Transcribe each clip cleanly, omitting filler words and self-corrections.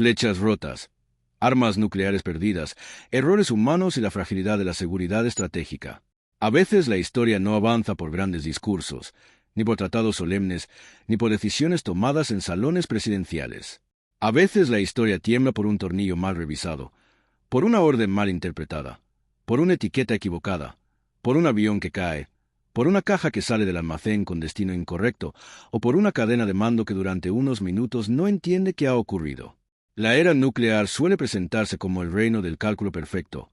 Flechas rotas, armas nucleares perdidas, errores humanos y la fragilidad de la seguridad estratégica. A veces la historia no avanza por grandes discursos, ni por tratados solemnes, ni por decisiones tomadas en salones presidenciales. A veces la historia tiembla por un tornillo mal revisado, por una orden mal interpretada, por una etiqueta equivocada, por un avión que cae, por una caja que sale del almacén con destino incorrecto, o por una cadena de mando que durante unos minutos no entiende qué ha ocurrido. La era nuclear suele presentarse como el reino del cálculo perfecto.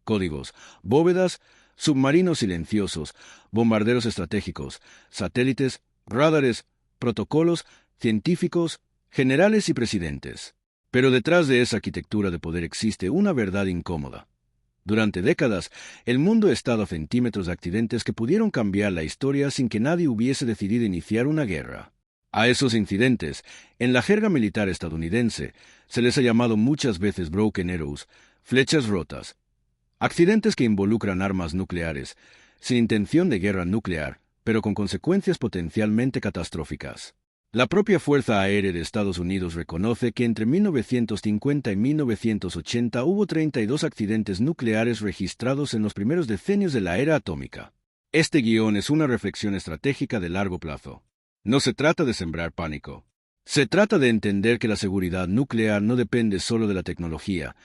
Códigos, bóvedas, submarinos silenciosos, bombarderos estratégicos, satélites, rádares, protocolos, científicos, generales y presidentes. Pero detrás de esa arquitectura de poder existe una verdad incómoda. Durante décadas, el mundo ha estado a centímetros de accidentes que pudieron cambiar la historia sin que nadie hubiese decidido iniciar una guerra. A esos incidentes, en la jerga militar estadounidense, se les ha llamado muchas veces broken arrows, flechas rotas. Accidentes que involucran armas nucleares, sin intención de guerra nuclear, pero con consecuencias potencialmente catastróficas. La propia Fuerza Aérea de Estados Unidos reconoce que entre 1950 y 1980 hubo 32 accidentes nucleares registrados en los primeros decenios de la era atómica. Este guión es una reflexión estratégica de largo plazo. No se trata de sembrar pánico. Se trata de entender que la seguridad nuclear no depende solo de la tecnología,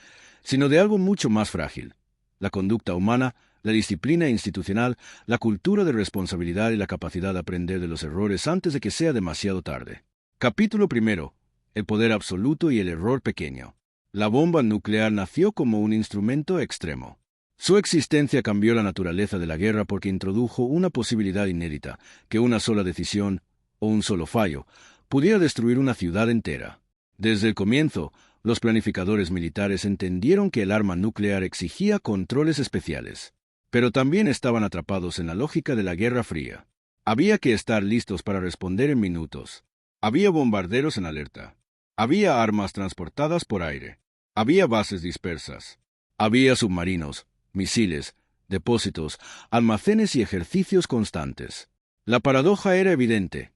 sino de algo mucho más frágil: la conducta humana, la disciplina institucional, la cultura de responsabilidad y la capacidad de aprender de los errores antes de que sea demasiado tarde. Capítulo 1. El poder absoluto y el error pequeño. La bomba nuclear nació como un instrumento extremo. Su existencia cambió la naturaleza de la guerra porque introdujo una posibilidad inédita, que una sola decisión, o un solo fallo, pudiera destruir una ciudad entera. Desde el comienzo, los planificadores militares entendieron que el arma nuclear exigía controles especiales. Pero también estaban atrapados en la lógica de la Guerra Fría. Había que estar listos para responder en minutos. Había bombarderos en alerta. Había armas transportadas por aire. Había bases dispersas. Había submarinos, misiles, depósitos, almacenes y ejercicios constantes. La paradoja era evidente.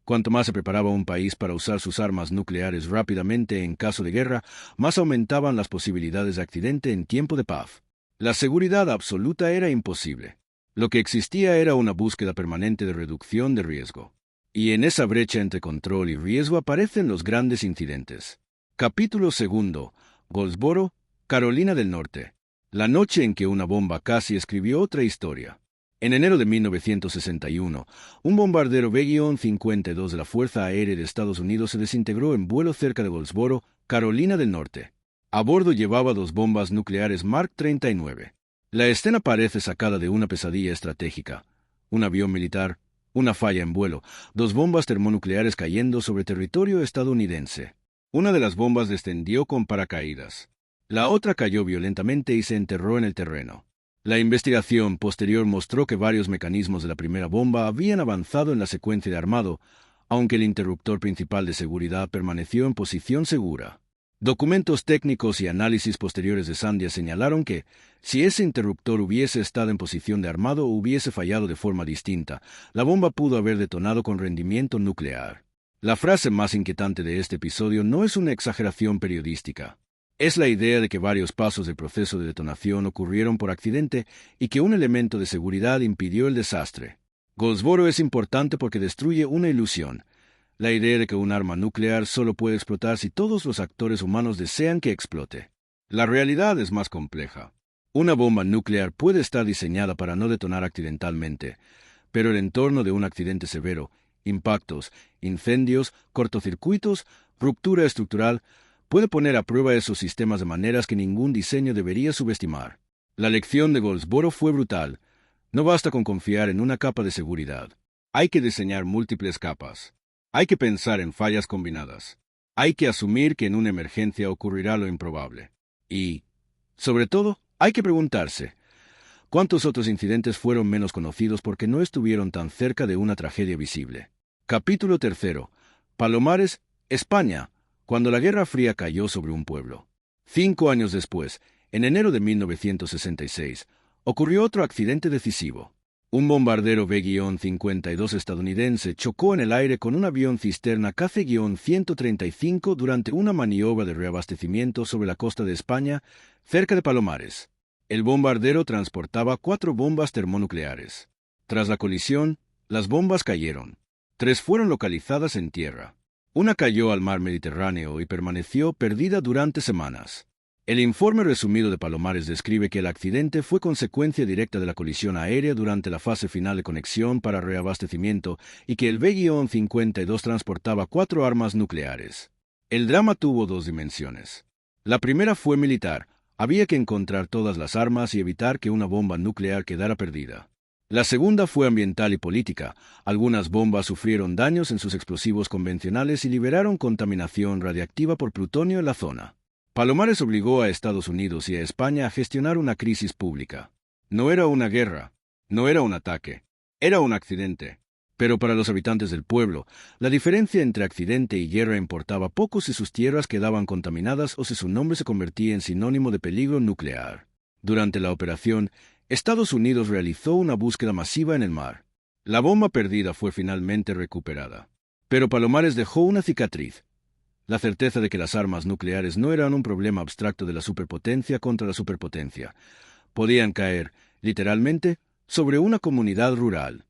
Cuanto más se preparaba un país para usar sus armas nucleares rápidamente en caso de guerra, más aumentaban las posibilidades de accidente en tiempo de paz. La seguridad absoluta era imposible. Lo que existía era una búsqueda permanente de reducción de riesgo. Y en esa brecha entre control y riesgo aparecen los grandes incidentes. Capítulo 2. Goldsboro, Carolina del Norte. La noche en que una bomba casi escribió otra historia. En enero de 1961, un bombardero B-52 de la Fuerza Aérea de Estados Unidos se desintegró en vuelo cerca de Goldsboro, Carolina del Norte. A bordo llevaba 2 bombas nucleares Mark 39. La escena parece sacada de una pesadilla estratégica. Un avión militar, una falla en vuelo, 2 bombas termonucleares cayendo sobre territorio estadounidense. Una de las bombas descendió con paracaídas. La otra cayó violentamente y se enterró en el terreno. La investigación posterior mostró que varios mecanismos de la primera bomba habían avanzado en la secuencia de armado, aunque el interruptor principal de seguridad permaneció en posición segura. Documentos técnicos y análisis posteriores de Sandia señalaron que, si ese interruptor hubiese estado en posición de armado o hubiese fallado de forma distinta, la bomba pudo haber detonado con rendimiento nuclear. La frase más inquietante de este episodio no es una exageración periodística. Es la idea de que varios pasos del proceso de detonación ocurrieron por accidente y que un elemento de seguridad impidió el desastre. Goldsboro es importante porque destruye una ilusión. La idea de que un arma nuclear solo puede explotar si todos los actores humanos desean que explote. La realidad es más compleja. Una bomba nuclear puede estar diseñada para no detonar accidentalmente, pero el entorno de un accidente severo, impactos, incendios, cortocircuitos, ruptura estructural, puede poner a prueba esos sistemas de maneras que ningún diseño debería subestimar. La lección de Goldsboro fue brutal. No basta con confiar en una capa de seguridad. Hay que diseñar múltiples capas. Hay que pensar en fallas combinadas. Hay que asumir que en una emergencia ocurrirá lo improbable. Y, sobre todo, hay que preguntarse, ¿cuántos otros incidentes fueron menos conocidos porque no estuvieron tan cerca de una tragedia visible? Capítulo 3. Palomares, España, cuando la Guerra Fría cayó sobre un pueblo. 5 años después, en enero de 1966, ocurrió otro accidente decisivo. Un bombardero B-52 estadounidense chocó en el aire con un avión cisterna KC-135 durante una maniobra de reabastecimiento sobre la costa de España, cerca de Palomares. El bombardero transportaba 4 bombas termonucleares. Tras la colisión, las bombas cayeron. 3 fueron localizadas en tierra. Una cayó al mar Mediterráneo y permaneció perdida durante semanas. El informe resumido de Palomares describe que el accidente fue consecuencia directa de la colisión aérea durante la fase final de conexión para reabastecimiento y que el B-52 transportaba 4 armas nucleares. El drama tuvo 2 dimensiones. La primera fue militar. Había que encontrar todas las armas y evitar que una bomba nuclear quedara perdida. La segunda fue ambiental y política. Algunas bombas sufrieron daños en sus explosivos convencionales y liberaron contaminación radiactiva por plutonio en la zona. Palomares obligó a Estados Unidos y a España a gestionar una crisis pública. No era una guerra, no era un ataque, era un accidente. Pero para los habitantes del pueblo, la diferencia entre accidente y guerra importaba poco si sus tierras quedaban contaminadas o si su nombre se convertía en sinónimo de peligro nuclear. Durante la operación, Estados Unidos realizó una búsqueda masiva en el mar. La bomba perdida fue finalmente recuperada. Pero Palomares dejó una cicatriz. La certeza de que las armas nucleares no eran un problema abstracto de la superpotencia contra la superpotencia. Podían caer, literalmente, sobre una comunidad rural.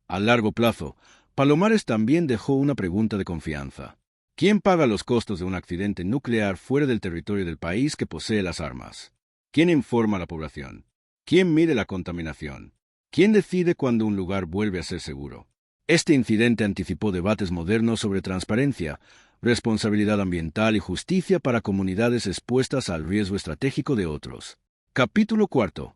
A largo plazo, Palomares también dejó una pregunta de confianza. ¿Quién paga los costos de un accidente nuclear fuera del territorio del país que posee las armas? ¿Quién informa a la población? ¿Quién mide la contaminación? ¿Quién decide cuando un lugar vuelve a ser seguro? Este incidente anticipó debates modernos sobre transparencia, responsabilidad ambiental y justicia para comunidades expuestas al riesgo estratégico de otros. Capítulo 4.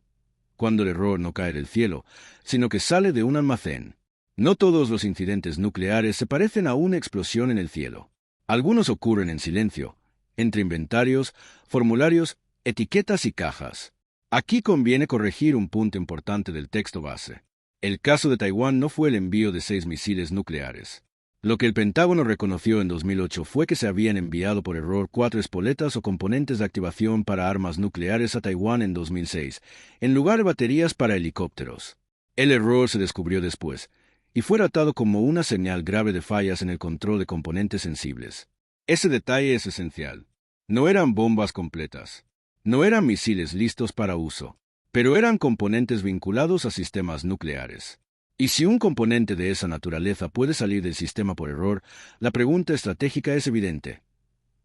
Cuando el error no cae del cielo, sino que sale de un almacén. No todos los incidentes nucleares se parecen a una explosión en el cielo. Algunos ocurren en silencio, entre inventarios, formularios, etiquetas y cajas. Aquí conviene corregir un punto importante del texto base. El caso de Taiwán no fue el envío de 6 misiles nucleares. Lo que el Pentágono reconoció en 2008 fue que se habían enviado por error 4 espoletas o componentes de activación para armas nucleares a Taiwán en 2006, en lugar de baterías para helicópteros. El error se descubrió después, y fue tratado como una señal grave de fallas en el control de componentes sensibles. Ese detalle es esencial. No eran bombas completas. No eran misiles listos para uso. Pero eran componentes vinculados a sistemas nucleares. Y si un componente de esa naturaleza puede salir del sistema por error, la pregunta estratégica es evidente.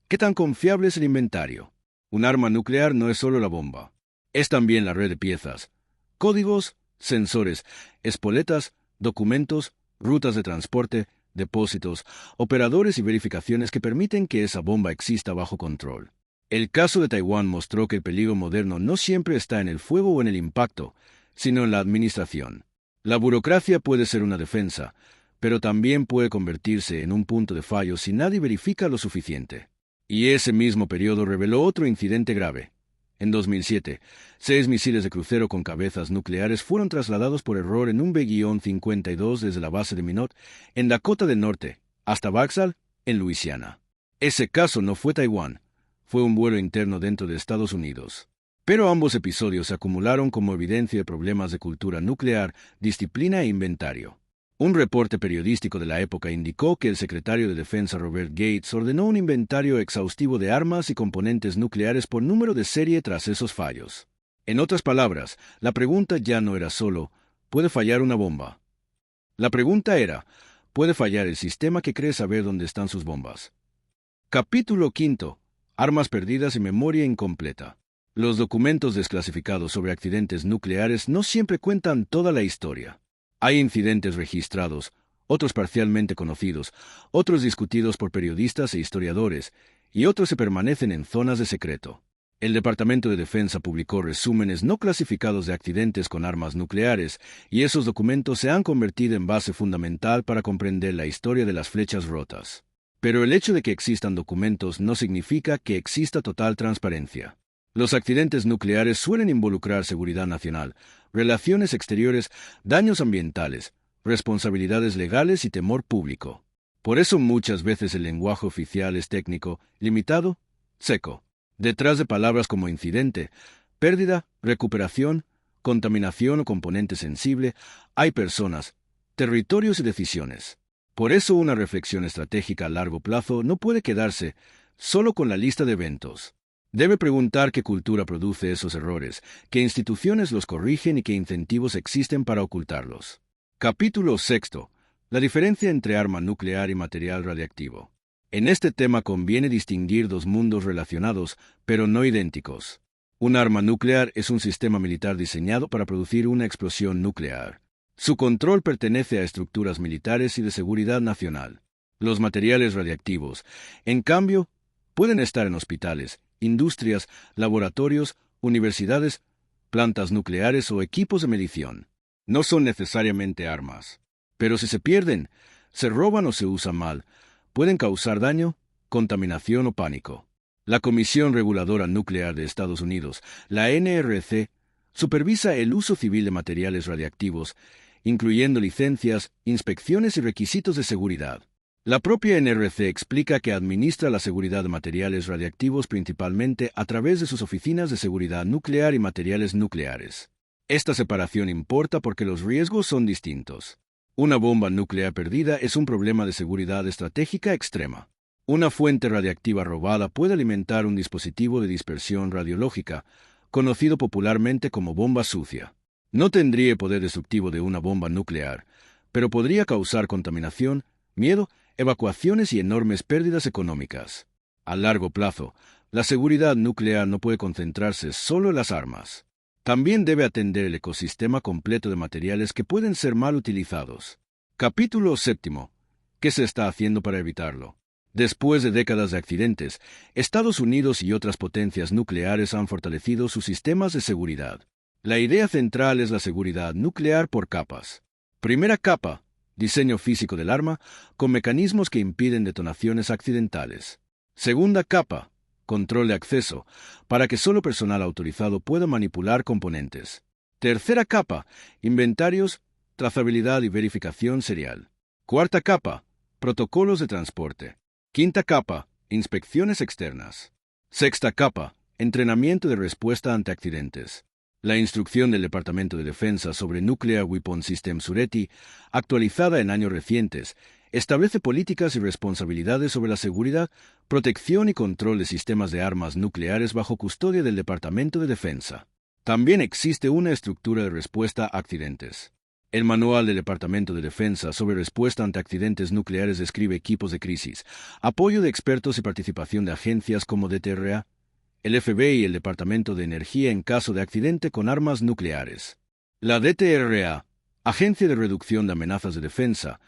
¿Qué tan confiable es el inventario? Un arma nuclear no es solo la bomba. Es también la red de piezas, códigos, sensores, espoletas, documentos, rutas de transporte, depósitos, operadores y verificaciones que permiten que esa bomba exista bajo control. El caso de Taiwán mostró que el peligro moderno no siempre está en el fuego o en el impacto, sino en la administración. La burocracia puede ser una defensa, pero también puede convertirse en un punto de fallo si nadie verifica lo suficiente. Y ese mismo periodo reveló otro incidente grave. En 2007, 6 misiles de crucero con cabezas nucleares fueron trasladados por error en un B-52 desde la base de Minot, en Dakota del Norte, hasta Vauxhall, en Luisiana. Ese caso no fue Taiwán. Fue un vuelo interno dentro de Estados Unidos. Pero ambos episodios se acumularon como evidencia de problemas de cultura nuclear, disciplina e inventario. Un reporte periodístico de la época indicó que el secretario de Defensa Robert Gates ordenó un inventario exhaustivo de armas y componentes nucleares por número de serie tras esos fallos. En otras palabras, la pregunta ya no era solo, ¿puede fallar una bomba? La pregunta era, ¿puede fallar el sistema que cree saber dónde están sus bombas? Capítulo 5. Armas perdidas y memoria incompleta. Los documentos desclasificados sobre accidentes nucleares no siempre cuentan toda la historia. Hay incidentes registrados, otros parcialmente conocidos, otros discutidos por periodistas e historiadores, y otros se permanecen en zonas de secreto. El Departamento de Defensa publicó resúmenes no clasificados de accidentes con armas nucleares, y esos documentos se han convertido en base fundamental para comprender la historia de las flechas rotas. Pero el hecho de que existan documentos no significa que exista total transparencia. Los accidentes nucleares suelen involucrar seguridad nacional, relaciones exteriores, daños ambientales, responsabilidades legales y temor público. Por eso muchas veces el lenguaje oficial es técnico, limitado, seco. Detrás de palabras como incidente, pérdida, recuperación, contaminación o componente sensible, hay personas, territorios y decisiones. Por eso una reflexión estratégica a largo plazo no puede quedarse solo con la lista de eventos. Debe preguntar qué cultura produce esos errores, qué instituciones los corrigen y qué incentivos existen para ocultarlos. Capítulo 6. La diferencia entre arma nuclear y material radiactivo. En este tema conviene distinguir dos mundos relacionados, pero no idénticos. Un arma nuclear es un sistema militar diseñado para producir una explosión nuclear. Su control pertenece a estructuras militares y de seguridad nacional. Los materiales radiactivos, en cambio, pueden estar en hospitales, industrias, laboratorios, universidades, plantas nucleares o equipos de medición. No son necesariamente armas. Pero si se pierden, se roban o se usan mal, pueden causar daño, contaminación o pánico. La Comisión Reguladora Nuclear de Estados Unidos, la NRC, supervisa el uso civil de materiales radiactivos, incluyendo licencias, inspecciones y requisitos de seguridad. La propia NRC explica que administra la seguridad de materiales radiactivos principalmente a través de sus oficinas de seguridad nuclear y materiales nucleares. Esta separación importa porque los riesgos son distintos. Una bomba nuclear perdida es un problema de seguridad estratégica extrema. Una fuente radiactiva robada puede alimentar un dispositivo de dispersión radiológica, conocido popularmente como bomba sucia. No tendría el poder destructivo de una bomba nuclear, pero podría causar contaminación, miedo, evacuaciones y enormes pérdidas económicas. A largo plazo, la seguridad nuclear no puede concentrarse solo en las armas. También debe atender el ecosistema completo de materiales que pueden ser mal utilizados. Capítulo 7. ¿Qué se está haciendo para evitarlo? Después de décadas de accidentes, Estados Unidos y otras potencias nucleares han fortalecido sus sistemas de seguridad. La idea central es la seguridad nuclear por capas. Primera capa: diseño físico del arma, con mecanismos que impiden detonaciones accidentales. Segunda capa: control de acceso, para que solo personal autorizado pueda manipular componentes. Tercera capa: inventarios, trazabilidad y verificación serial. Cuarta capa: protocolos de transporte. Quinta capa: inspecciones externas. Sexta capa: entrenamiento de respuesta ante accidentes. La instrucción del Departamento de Defensa sobre Nuclear Weapon System SURETI, actualizada en años recientes, establece políticas y responsabilidades sobre la seguridad, protección y control de sistemas de armas nucleares bajo custodia del Departamento de Defensa. También existe una estructura de respuesta a accidentes. El Manual del Departamento de Defensa sobre respuesta ante accidentes nucleares describe equipos de crisis, apoyo de expertos y participación de agencias como DTRA, el FBI y el Departamento de Energía en caso de accidente con armas nucleares. La DTRA, Agencia de Reducción de Amenazas de Defensa,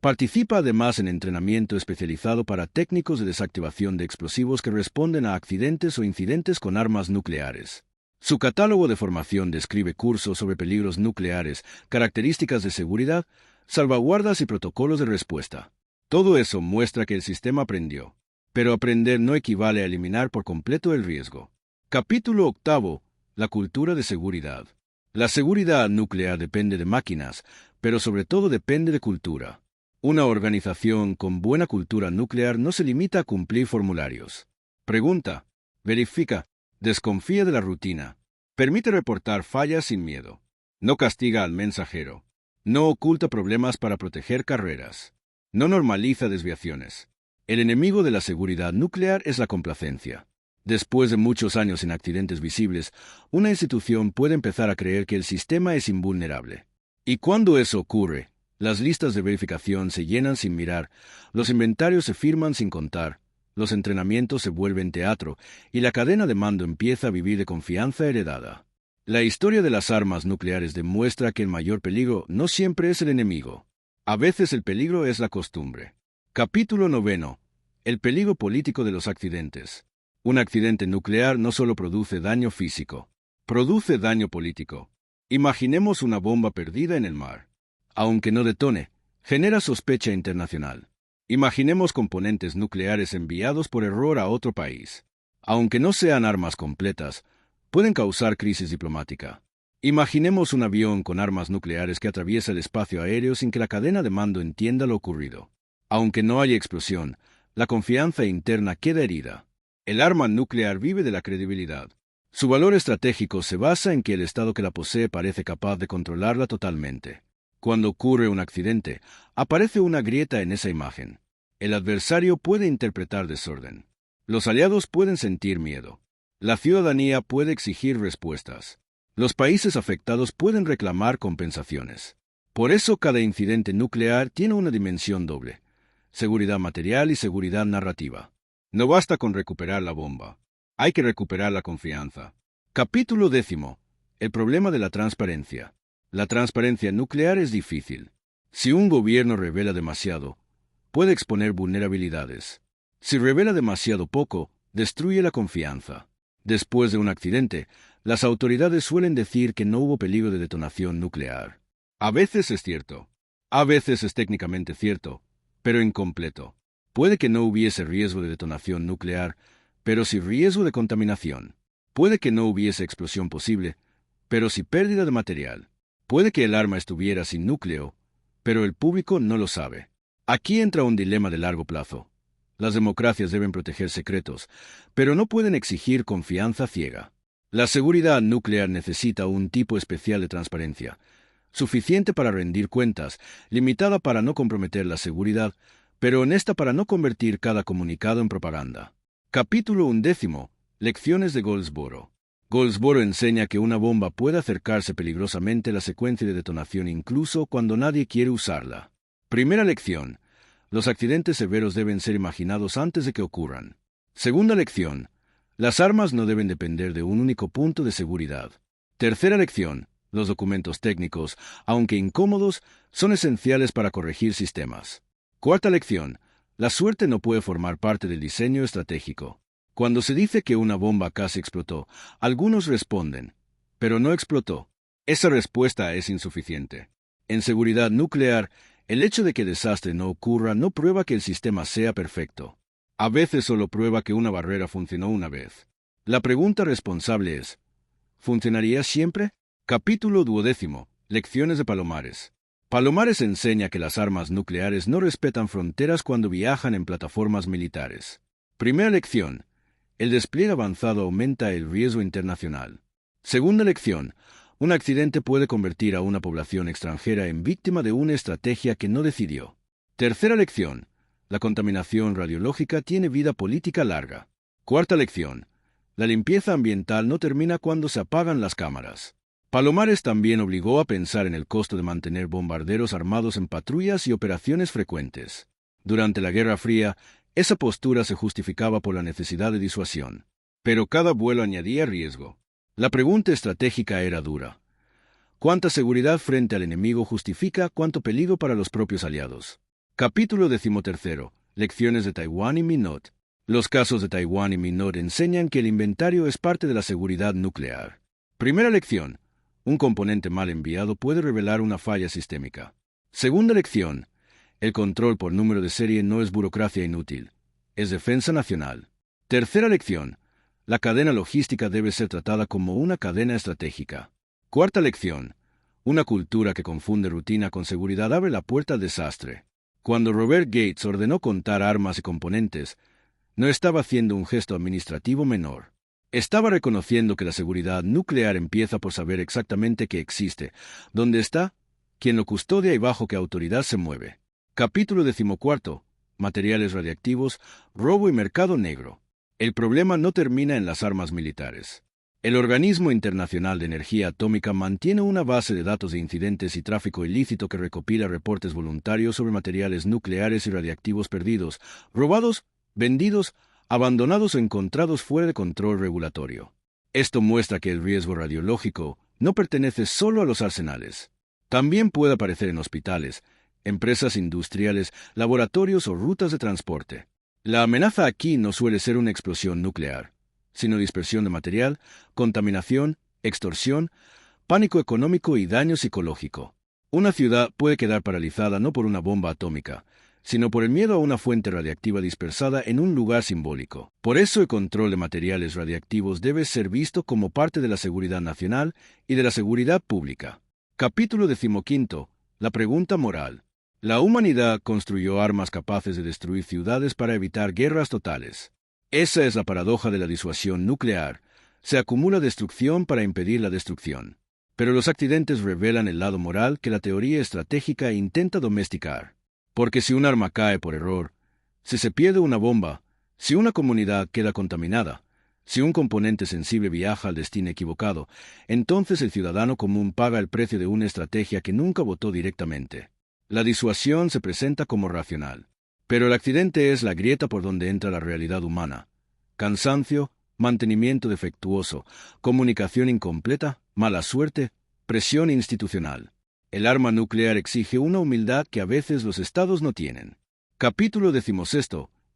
participa además en entrenamiento especializado para técnicos de desactivación de explosivos que responden a accidentes o incidentes con armas nucleares. Su catálogo de formación describe cursos sobre peligros nucleares, características de seguridad, salvaguardas y protocolos de respuesta. Todo eso muestra que el sistema aprendió. Pero aprender no equivale a eliminar por completo el riesgo. Capítulo 8. La cultura de seguridad. La seguridad nuclear depende de máquinas, pero sobre todo depende de cultura. Una organización con buena cultura nuclear no se limita a cumplir formularios. Pregunta, verifica, desconfía de la rutina, permite reportar fallas sin miedo, no castiga al mensajero, no oculta problemas para proteger carreras, no normaliza desviaciones. El enemigo de la seguridad nuclear es la complacencia. Después de muchos años sin accidentes visibles, una institución puede empezar a creer que el sistema es invulnerable. Y cuando eso ocurre, las listas de verificación se llenan sin mirar, los inventarios se firman sin contar, los entrenamientos se vuelven teatro y la cadena de mando empieza a vivir de confianza heredada. La historia de las armas nucleares demuestra que el mayor peligro no siempre es el enemigo. A veces el peligro es la costumbre. Capítulo 9. El peligro político de los accidentes. Un accidente nuclear no solo produce daño físico, produce daño político. Imaginemos una bomba perdida en el mar. Aunque no detone, genera sospecha internacional. Imaginemos componentes nucleares enviados por error a otro país. Aunque no sean armas completas, pueden causar crisis diplomática. Imaginemos un avión con armas nucleares que atraviesa el espacio aéreo sin que la cadena de mando entienda lo ocurrido. Aunque no haya explosión, la confianza interna queda herida. El arma nuclear vive de la credibilidad. Su valor estratégico se basa en que el Estado que la posee parece capaz de controlarla totalmente. Cuando ocurre un accidente, aparece una grieta en esa imagen. El adversario puede interpretar desorden. Los aliados pueden sentir miedo. La ciudadanía puede exigir respuestas. Los países afectados pueden reclamar compensaciones. Por eso cada incidente nuclear tiene una dimensión doble: seguridad material y seguridad narrativa. No basta con recuperar la bomba. Hay que recuperar la confianza. Capítulo 10. El problema de la transparencia. La transparencia nuclear es difícil. Si un gobierno revela demasiado, puede exponer vulnerabilidades. Si revela demasiado poco, destruye la confianza. Después de un accidente, las autoridades suelen decir que no hubo peligro de detonación nuclear. A veces es cierto. A veces es técnicamente cierto, pero incompleto. Puede que no hubiese riesgo de detonación nuclear, pero sí riesgo de contaminación. Puede que no hubiese explosión posible, pero sí pérdida de material. Puede que el arma estuviera sin núcleo, pero el público no lo sabe. Aquí entra un dilema de largo plazo. Las democracias deben proteger secretos, pero no pueden exigir confianza ciega. La seguridad nuclear necesita un tipo especial de transparencia, suficiente para rendir cuentas, limitada para no comprometer la seguridad, pero honesta para no convertir cada comunicado en propaganda. Capítulo 11. Lecciones de Goldsboro. Goldsboro enseña que una bomba puede acercarse peligrosamente a la secuencia de detonación incluso cuando nadie quiere usarla. Primera lección: los accidentes severos deben ser imaginados antes de que ocurran. Segunda lección: las armas no deben depender de un único punto de seguridad. Tercera lección: los documentos técnicos, aunque incómodos, son esenciales para corregir sistemas. Cuarta lección: la suerte no puede formar parte del diseño estratégico. Cuando se dice que una bomba casi explotó, algunos responden, pero no explotó. Esa respuesta es insuficiente. En seguridad nuclear, el hecho de que desastre no ocurra no prueba que el sistema sea perfecto. A veces solo prueba que una barrera funcionó una vez. La pregunta responsable es: ¿funcionaría siempre? Capítulo 12. Lecciones de Palomares. Palomares enseña que las armas nucleares no respetan fronteras cuando viajan en plataformas militares. Primera lección: el despliegue avanzado aumenta el riesgo internacional. Segunda lección: un accidente puede convertir a una población extranjera en víctima de una estrategia que no decidió. Tercera lección: la contaminación radiológica tiene vida política larga. Cuarta lección: la limpieza ambiental no termina cuando se apagan las cámaras. Palomares también obligó a pensar en el costo de mantener bombarderos armados en patrullas y operaciones frecuentes. Durante la Guerra Fría, esa postura se justificaba por la necesidad de disuasión. Pero cada vuelo añadía riesgo. La pregunta estratégica era dura. ¿Cuánta seguridad frente al enemigo justifica cuánto peligro para los propios aliados? Capítulo 13. Lecciones de Taiwán y Minot. Los casos de Taiwán y Minot enseñan que el inventario es parte de la seguridad nuclear. Primera lección: un componente mal enviado puede revelar una falla sistémica. Segunda lección: el control por número de serie no es burocracia inútil, es defensa nacional. Tercera lección: la cadena logística debe ser tratada como una cadena estratégica. Cuarta lección: una cultura que confunde rutina con seguridad abre la puerta al desastre. Cuando Robert Gates ordenó contar armas y componentes, no estaba haciendo un gesto administrativo menor. Estaba reconociendo que la seguridad nuclear empieza por saber exactamente qué existe, dónde está, quién lo custodia y bajo qué autoridad se mueve. Capítulo 14. Materiales radiactivos, robo y mercado negro. El problema no termina en las armas militares. El Organismo Internacional de Energía Atómica mantiene una base de datos de incidentes y tráfico ilícito que recopila reportes voluntarios sobre materiales nucleares y radiactivos perdidos, robados, vendidos, abandonados o encontrados fuera de control regulatorio. Esto muestra que el riesgo radiológico no pertenece solo a los arsenales. También puede aparecer en hospitales, empresas industriales, laboratorios o rutas de transporte. La amenaza aquí no suele ser una explosión nuclear, sino dispersión de material, contaminación, extorsión, pánico económico y daño psicológico. Una ciudad puede quedar paralizada no por una bomba atómica, sino por el miedo a una fuente radiactiva dispersada en un lugar simbólico. Por eso el control de materiales radiactivos debe ser visto como parte de la seguridad nacional y de la seguridad pública. Capítulo 15. La pregunta moral. La humanidad construyó armas capaces de destruir ciudades para evitar guerras totales. Esa es la paradoja de la disuasión nuclear. Se acumula destrucción para impedir la destrucción. Pero los accidentes revelan el lado moral que la teoría estratégica intenta domesticar. Porque si un arma cae por error, si se pierde una bomba, si una comunidad queda contaminada, si un componente sensible viaja al destino equivocado, entonces el ciudadano común paga el precio de una estrategia que nunca votó directamente. La disuasión se presenta como racional. Pero el accidente es la grieta por donde entra la realidad humana. Cansancio, mantenimiento defectuoso, comunicación incompleta, mala suerte, presión institucional. El arma nuclear exige una humildad que a veces los estados no tienen. Capítulo 16.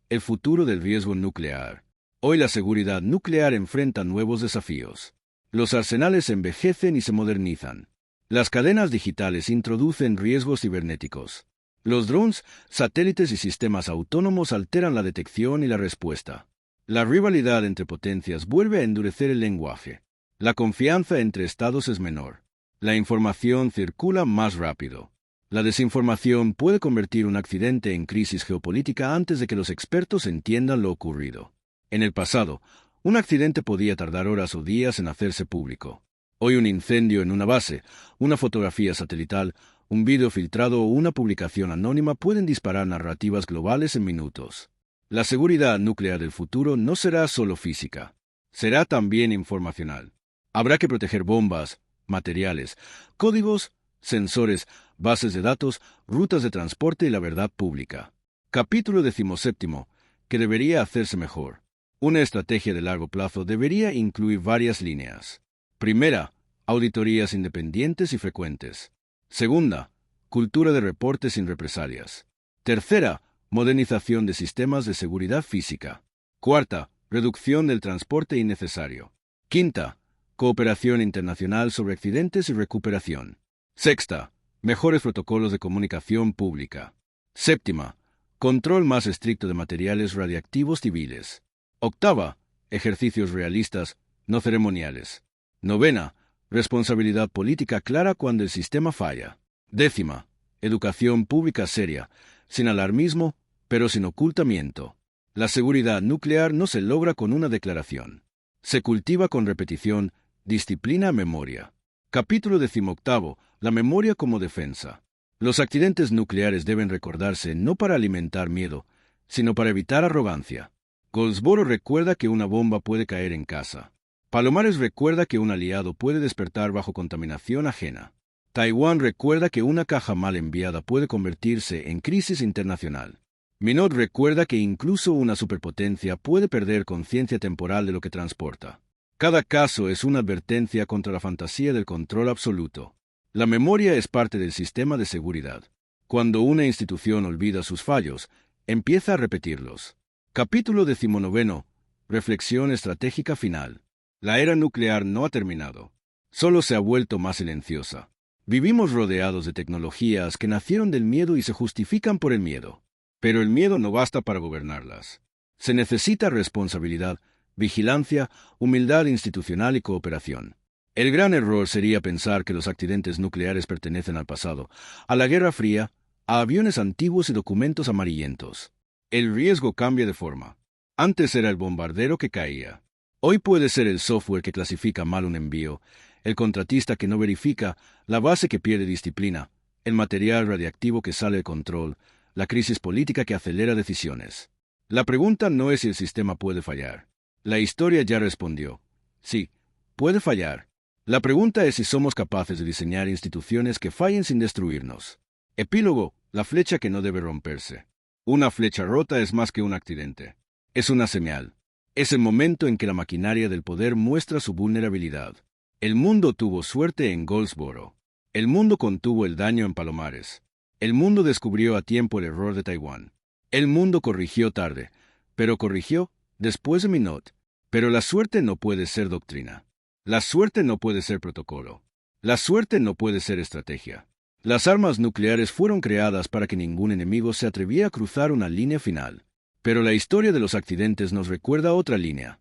El futuro del riesgo nuclear. Hoy la seguridad nuclear enfrenta nuevos desafíos. Los arsenales envejecen y se modernizan. Las cadenas digitales introducen riesgos cibernéticos. Los drones, satélites y sistemas autónomos alteran la detección y la respuesta. La rivalidad entre potencias vuelve a endurecer el lenguaje. La confianza entre estados es menor. La información circula más rápido. La desinformación puede convertir un accidente en crisis geopolítica antes de que los expertos entiendan lo ocurrido. En el pasado, un accidente podía tardar horas o días en hacerse público. Hoy un incendio en una base, una fotografía satelital, un video filtrado o una publicación anónima pueden disparar narrativas globales en minutos. La seguridad nuclear del futuro no será solo física, será también informacional. Habrá que proteger bombas, materiales, códigos, sensores, bases de datos, rutas de transporte y la verdad pública. Capítulo 17. Que debería hacerse mejor. Una estrategia de largo plazo debería incluir varias líneas. Primera, auditorías independientes y frecuentes. Segunda, cultura de reportes sin represalias. Tercera, modernización de sistemas de seguridad física. Cuarta, reducción del transporte innecesario. Quinta, cooperación internacional sobre accidentes y recuperación. Sexta, mejores protocolos de comunicación pública. Séptima, control más estricto de materiales radiactivos civiles. Octava, ejercicios realistas, no ceremoniales. Novena, responsabilidad política clara cuando el sistema falla. Décima, educación pública seria, sin alarmismo, pero sin ocultamiento. La seguridad nuclear no se logra con una declaración. Se cultiva con repetición, disciplina, memoria. Capítulo 18. La memoria como defensa. Los accidentes nucleares deben recordarse no para alimentar miedo, sino para evitar arrogancia. Goldsboro recuerda que una bomba puede caer en casa. Palomares recuerda que un aliado puede despertar bajo contaminación ajena. Taiwán recuerda que una caja mal enviada puede convertirse en crisis internacional. Minot recuerda que incluso una superpotencia puede perder conciencia temporal de lo que transporta. Cada caso es una advertencia contra la fantasía del control absoluto. La memoria es parte del sistema de seguridad. Cuando una institución olvida sus fallos, empieza a repetirlos. Capítulo 19. Reflexión estratégica final. La era nuclear no ha terminado. Solo se ha vuelto más silenciosa. Vivimos rodeados de tecnologías que nacieron del miedo y se justifican por el miedo. Pero el miedo no basta para gobernarlas. Se necesita responsabilidad, vigilancia, humildad institucional y cooperación. El gran error sería pensar que los accidentes nucleares pertenecen al pasado, a la Guerra Fría, a aviones antiguos y documentos amarillentos. El riesgo cambia de forma. Antes era el bombardero que caía. Hoy puede ser el software que clasifica mal un envío, el contratista que no verifica, la base que pierde disciplina, el material radiactivo que sale de control, la crisis política que acelera decisiones. La pregunta no es si el sistema puede fallar. La historia ya respondió. Sí, puede fallar. La pregunta es si somos capaces de diseñar instituciones que fallen sin destruirnos. Epílogo, la flecha que no debe romperse. Una flecha rota es más que un accidente. Es una señal. Es el momento en que la maquinaria del poder muestra su vulnerabilidad. El mundo tuvo suerte en Goldsboro. El mundo contuvo el daño en Palomares. El mundo descubrió a tiempo el error de Taiwán. El mundo corrigió tarde, pero corrigió después de Minot. Pero la suerte no puede ser doctrina. La suerte no puede ser protocolo. La suerte no puede ser estrategia. Las armas nucleares fueron creadas para que ningún enemigo se atreviera a cruzar una línea final. Pero la historia de los accidentes nos recuerda otra línea,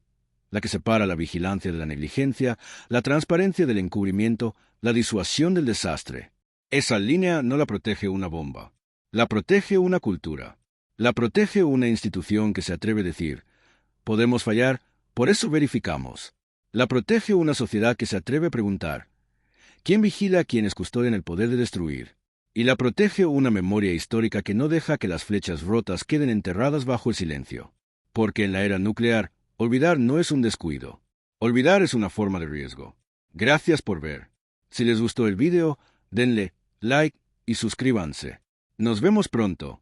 la que separa la vigilancia de la negligencia, la transparencia del encubrimiento, la disuasión del desastre. Esa línea no la protege una bomba. La protege una cultura. La protege una institución que se atreve a decir, podemos fallar, por eso verificamos. La protege una sociedad que se atreve a preguntar: ¿quién vigila a quienes custodian el poder de destruir? Y la protege una memoria histórica que no deja que las flechas rotas queden enterradas bajo el silencio. Porque en la era nuclear, olvidar no es un descuido. Olvidar es una forma de riesgo. Gracias por ver. Si les gustó el video, denle like y suscríbanse. Nos vemos pronto.